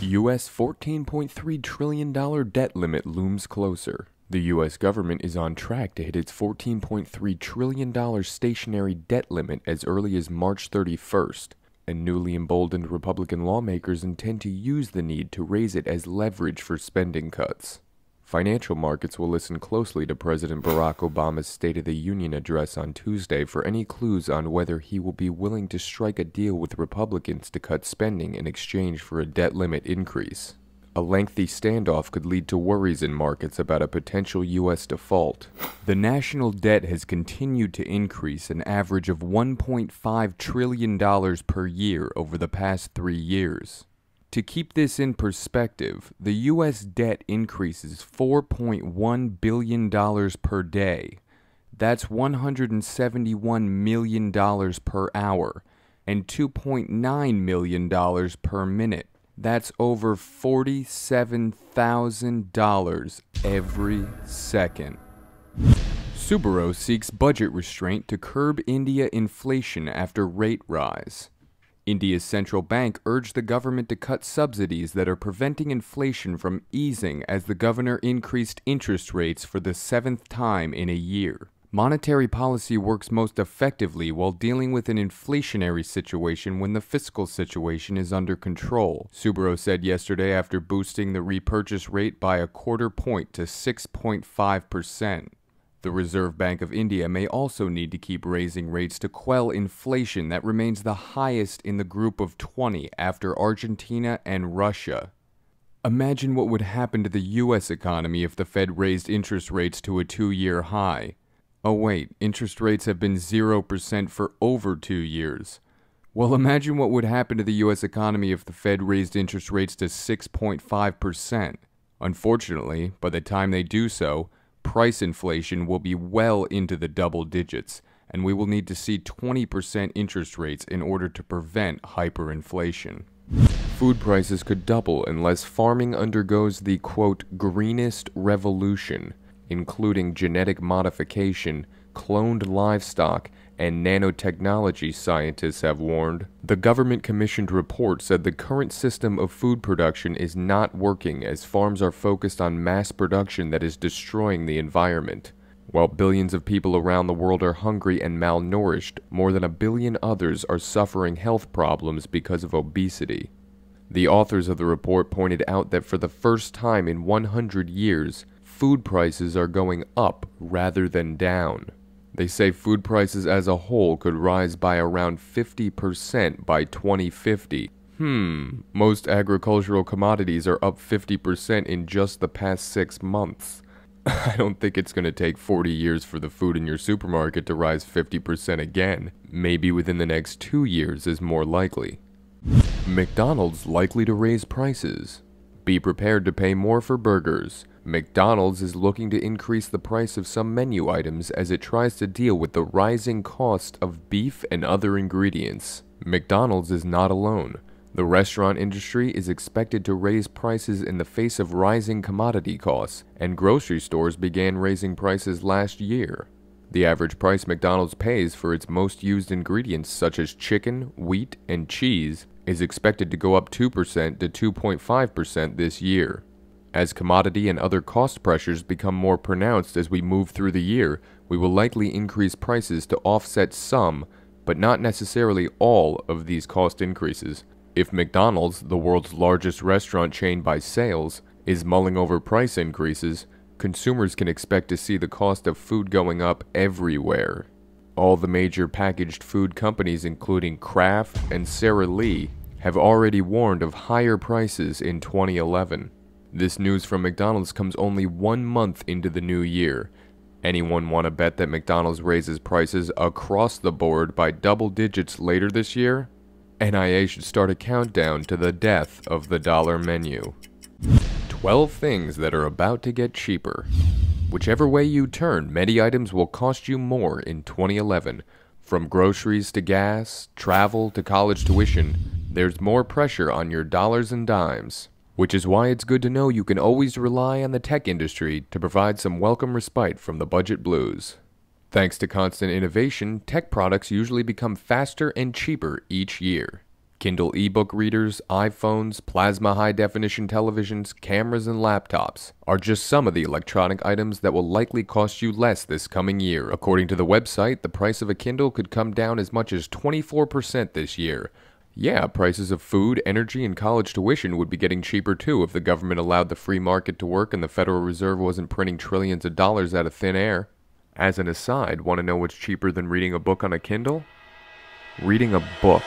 U.S. $14.3 trillion debt limit looms closer. The U.S. government is on track to hit its $14.3 trillion stationary debt limit as early as March 31st, and newly emboldened Republican lawmakers intend to use the need to raise it as leverage for spending cuts. Financial markets will listen closely to President Barack Obama's State of the Union address on Tuesday for any clues on whether he will be willing to strike a deal with Republicans to cut spending in exchange for a debt limit increase. A lengthy standoff could lead to worries in markets about a potential U.S. default. The national debt has continued to increase an average of $1.5 trillion per year over the past 3 years. To keep this in perspective, the U.S. debt increases $4.1 billion per day. That's $171 million per hour, and $2.9 million per minute. That's over $47,000 every second. Subaru seeks budget restraint to curb India inflation after rate rise. India's central bank urged the government to cut subsidies that are preventing inflation from easing as the governor increased interest rates for the 7th time in a year. Monetary policy works most effectively while dealing with an inflationary situation when the fiscal situation is under control, Subaru said yesterday after boosting the repurchase rate by a quarter point to 6.5%. The Reserve Bank of India may also need to keep raising rates to quell inflation that remains the highest in the group of 20 after Argentina and Russia. Imagine what would happen to the U.S. economy if the Fed raised interest rates to a 2-year high. Oh wait, interest rates have been 0% for over 2 years. Well, imagine what would happen to the U.S. economy if the Fed raised interest rates to 6.5%. Unfortunately, by the time they do so, price inflation will be well into the double digits, and we will need to see 20% interest rates in order to prevent hyperinflation. Food prices could double unless farming undergoes the, quote, greenest revolution, including genetic modification, cloned livestock, and nanotechnology, scientists have warned. The government-commissioned report said the current system of food production is not working as farms are focused on mass production that is destroying the environment. While billions of people around the world are hungry and malnourished, more than 1 billion others are suffering health problems because of obesity. The authors of the report pointed out that for the first time in 100 years, food prices are going up rather than down. They say food prices as a whole could rise by around 50% by 2050. Most agricultural commodities are up 50% in just the past 6 months. I don't think it's going to take 40 years for the food in your supermarket to rise 50% again. Maybe within the next 2 years is more likely. McDonald's likely to raise prices. Be prepared to pay more for burgers. McDonald's is looking to increase the price of some menu items as it tries to deal with the rising cost of beef and other ingredients. McDonald's is not alone. The restaurant industry is expected to raise prices in the face of rising commodity costs, and grocery stores began raising prices last year. The average price McDonald's pays for its most used ingredients such as chicken, wheat, and cheese is expected to go up 2% to 2.5% this year. As commodity and other cost pressures become more pronounced as we move through the year, we will likely increase prices to offset some, but not necessarily all, of these cost increases. If McDonald's, the world's largest restaurant chain by sales, is mulling over price increases, consumers can expect to see the cost of food going up everywhere. All the major packaged food companies, including Kraft and Sara Lee, have already warned of higher prices in 2011. This news from McDonald's comes only 1 month into the new year. Anyone want to bet that McDonald's raises prices across the board by double digits later this year? NIA should start a countdown to the death of the dollar menu. 12 things that are about to get cheaper. Whichever way you turn, many items will cost you more in 2011. From groceries to gas, travel to college tuition, there's more pressure on your dollars and dimes. Which is why it's good to know you can always rely on the tech industry to provide some welcome respite from the budget blues. Thanks to constant innovation, tech products usually become faster and cheaper each year. Kindle ebook readers, iPhones, plasma high-definition televisions, cameras, and laptops are just some of the electronic items that will likely cost you less this coming year. According to the website, the price of a Kindle could come down as much as 24% this year. Yeah, prices of food, energy, and college tuition would be getting cheaper too if the government allowed the free market to work and the Federal Reserve wasn't printing trillions of dollars out of thin air. As an aside, want to know what's cheaper than reading a book on a Kindle? Reading a book.